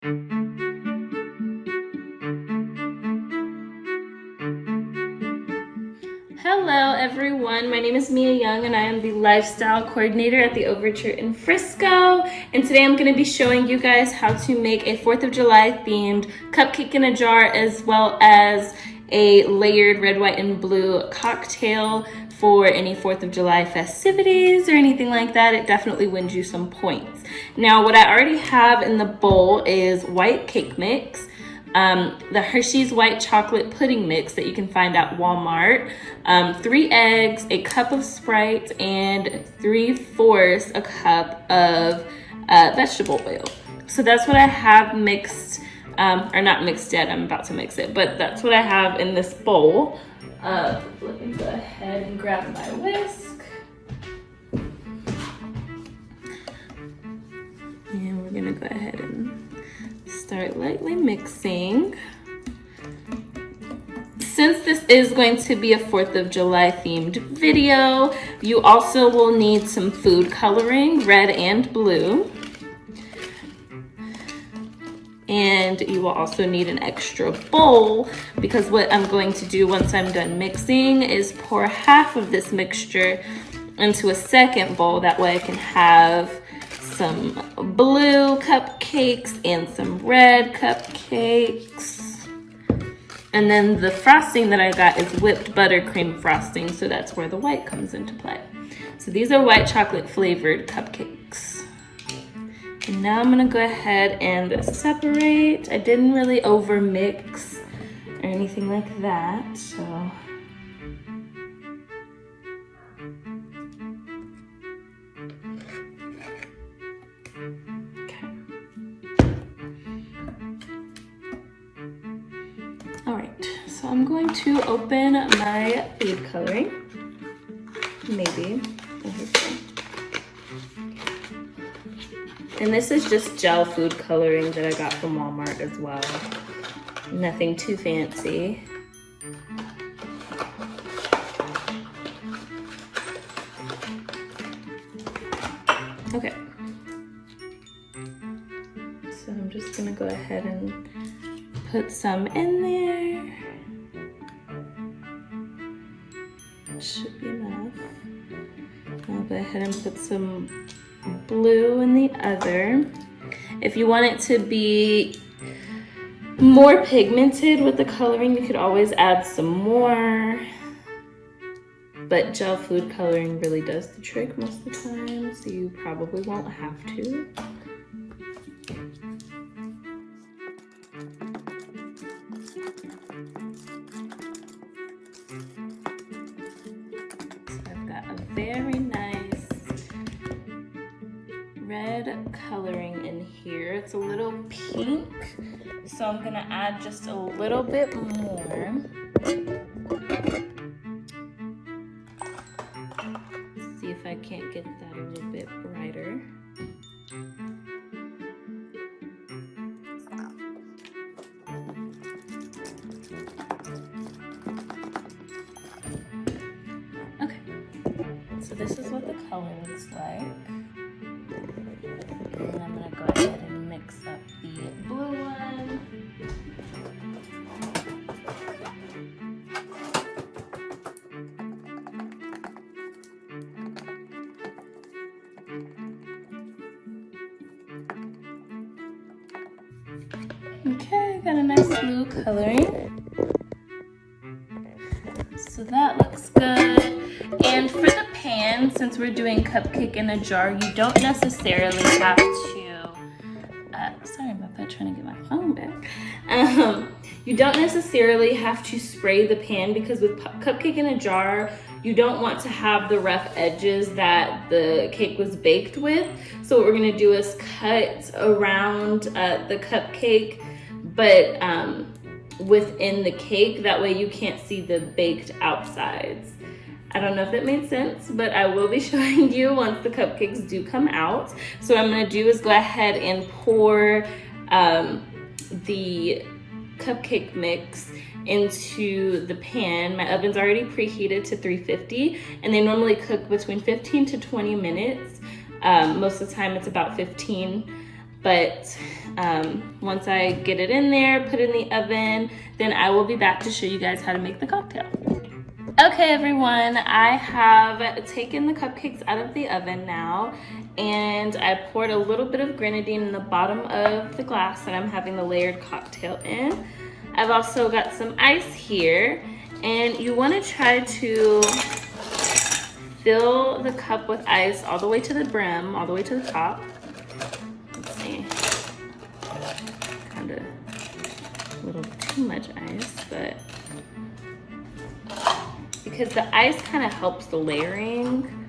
Hello everyone, my name is Mia Young and I am the lifestyle coordinator at the Overture in Frisco. And today I'm going to be showing you guys how to make a 4th of July themed cupcake in a jar, as well as a layered red, white, and blue cocktail for any 4th of July festivities or anything like that. It definitely wins you some points. Now, what I already have in the bowl is white cake mix, the Hershey's white chocolate pudding mix that you can find at Walmart, 3 eggs, a cup of Sprite, and 3/4 a cup of vegetable oil. So that's what I have mixed, or not mixed yet, I'm about to mix it, but that's what I have in this bowl. Let me go ahead and grab my whisk. And we're gonna go ahead and start lightly mixing. Since this is going to be a 4th of July themed video, you also will need some food coloring, red and blue. And you will also need an extra bowl, because what I'm going to do once I'm done mixing is pour half of this mixture into a second bowl. That way I can have some blue cupcakes and some red cupcakes. And then the frosting that I got is whipped buttercream frosting, so that's where the white comes into play. So these are white chocolate flavored cupcakes. And now I'm gonna go ahead and separate. I didn't really over mix or anything like that, so. So I'm going to open my food coloring, maybe. And this is just gel food coloring that I got from Walmart as well. Nothing too fancy. Okay. So I'm just gonna go ahead and put some in there. Should be enough. I'll go ahead and put some blue in the other. If you want it to be more pigmented with the coloring, you could always add some more. But gel food coloring really does the trick most of the time, so you probably won't have to. Very nice red coloring in here. It's a little pink, so I'm gonna add just a little bit more. See if I can't get that a little bit brighter. So this is what the color looks like. And I'm gonna go ahead and mix up the blue one. Okay, got a nice blue coloring. So that looks good. And for the pan, since we're doing cupcake in a jar, you don't necessarily have to, sorry about that, trying to get my phone back. You don't necessarily have to spray the pan, because with cupcake in a jar, you don't want to have the rough edges that the cake was baked with. So what we're gonna do is cut around the cupcake, but within the cake. That way you can't see the baked outsides. I don't know if that made sense, but I will be showing you once the cupcakes do come out. So what I'm gonna do is go ahead and pour the cupcake mix into the pan. My oven's already preheated to 350, and they normally cook between 15 to 20 minutes. Most of the time it's about 15, But once I get it in there, put it in the oven, then I will be back to show you guys how to make the cocktail. Okay everyone, I have taken the cupcakes out of the oven now, and I poured a little bit of grenadine in the bottom of the glass that I'm having the layered cocktail in. I've also got some ice here, and you want to try to fill the cup with ice all the way to the brim, all the way to the top. Let's see, kind of a little too much ice, but because the ice kind of helps the layering.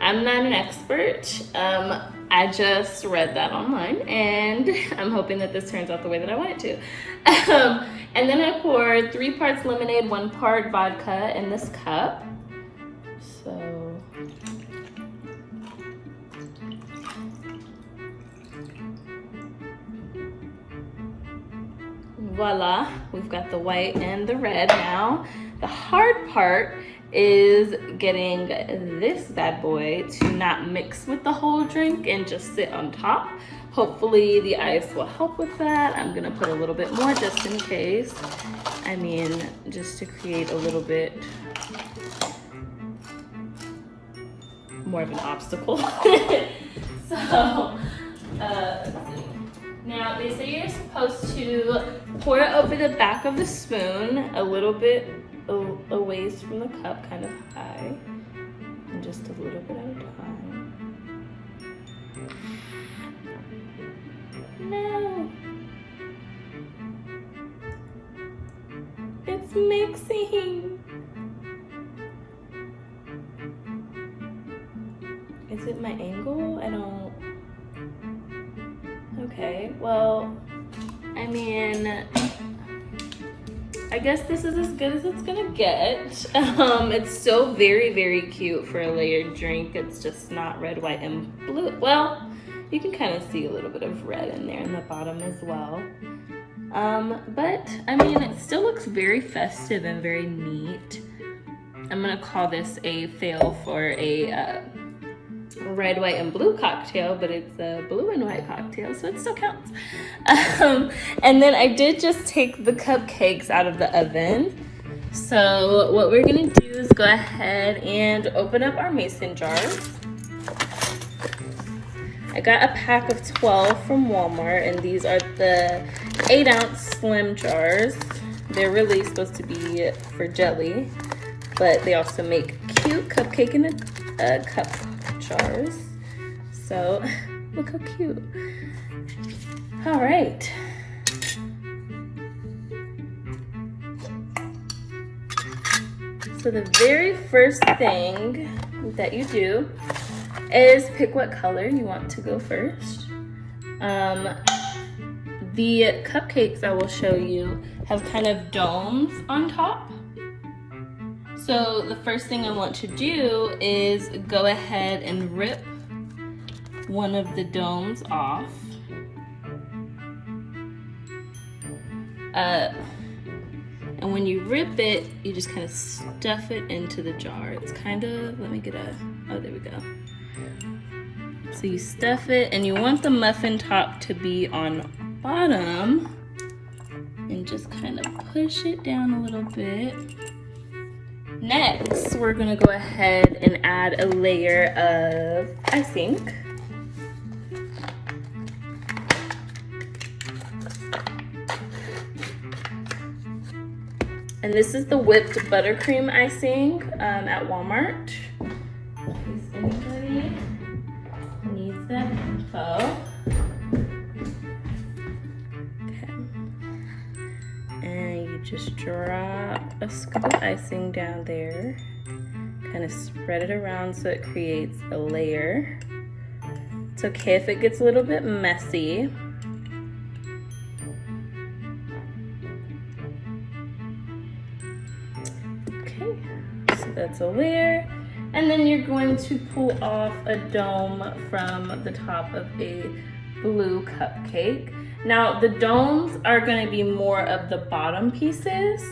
I'm not an expert. I just read that online, and I'm hoping that this turns out the way that I want it to. And then I poured 3 parts lemonade, 1 part vodka in this cup. So voila, we've got the white and the red now. The hard part is getting this bad boy to not mix with the whole drink and just sit on top. Hopefully the ice will help with that. I'm gonna put a little bit more just in case. I mean, just to create a little bit more of an obstacle. So, let's see. Now, they say you're supposed to pour it over the back of the spoon a little bit a ways from the cup, kind of high, and just a little bit at a time. No! It's mixing! Is it my angle? I don't... Okay, well, I mean, I guess this is as good as it's gonna get. It's still very, very cute for a layered drink. It's just not red, white, and blue. Well, you can kind of see a little bit of red in there in the bottom as well. But, I mean, it still looks very festive and very neat. I'm gonna call this a fail for a red, white, and blue cocktail, but it's a blue and white cocktail, so it still counts. And then I did just take the cupcakes out of the oven. So what we're gonna do is go ahead and open up our mason jars. I got a pack of 12 from Walmart, and these are the 8-ounce slim jars. They're really supposed to be for jelly, but they also make cute cupcake in a cup jars. So look how cute. All right. So the very first thing that you do is pick what color you want to go first. The cupcakes I will show you have kind of domes on top. So the first thing I want to do is go ahead and rip one of the domes off. And when you rip it, you just kind of stuff it into the jar. It's kind of, let me get a, oh, there we go. So you stuff it, and you want the muffin top to be on bottom, and just kind of push it down a little bit. Next, we're gonna go ahead and add a layer of icing. And this is the whipped buttercream icing at Walmart. In case anybody needs that info. Okay. And you just drop a scoop of icing down there. Kind of spread it around so it creates a layer. It's okay if it gets a little bit messy. So that's a layer, and then you're going to pull off a dome from the top of a blue cupcake. Now the domes are going to be more of the bottom pieces,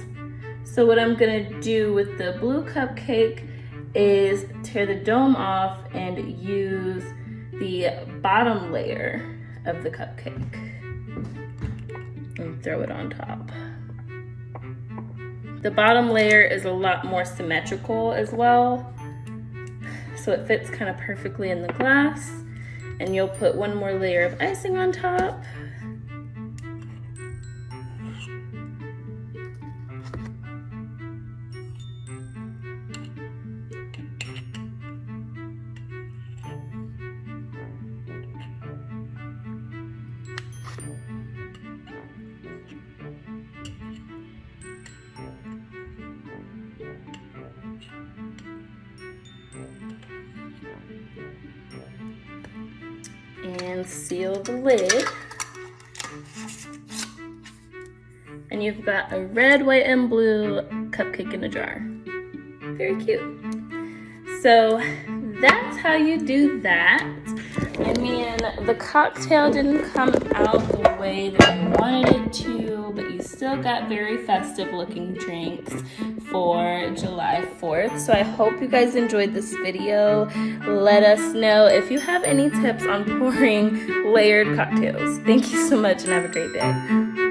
so what I'm going to do with the blue cupcake is tear the dome off and use the bottom layer of the cupcake and throw it on top. The bottom layer is a lot more symmetrical as well, so it fits kind of perfectly in the glass. And you'll put one more layer of icing on top. And seal the lid. And you've got a red, white, and blue cupcake in a jar. Very cute. So that's how you do that. I mean, the cocktail didn't come out the way that I wanted it to, but you still got very festive looking drinks for July 4th. So I hope you guys enjoyed this video. Let us know if you have any tips on pouring layered cocktails. Thank you so much and have a great day.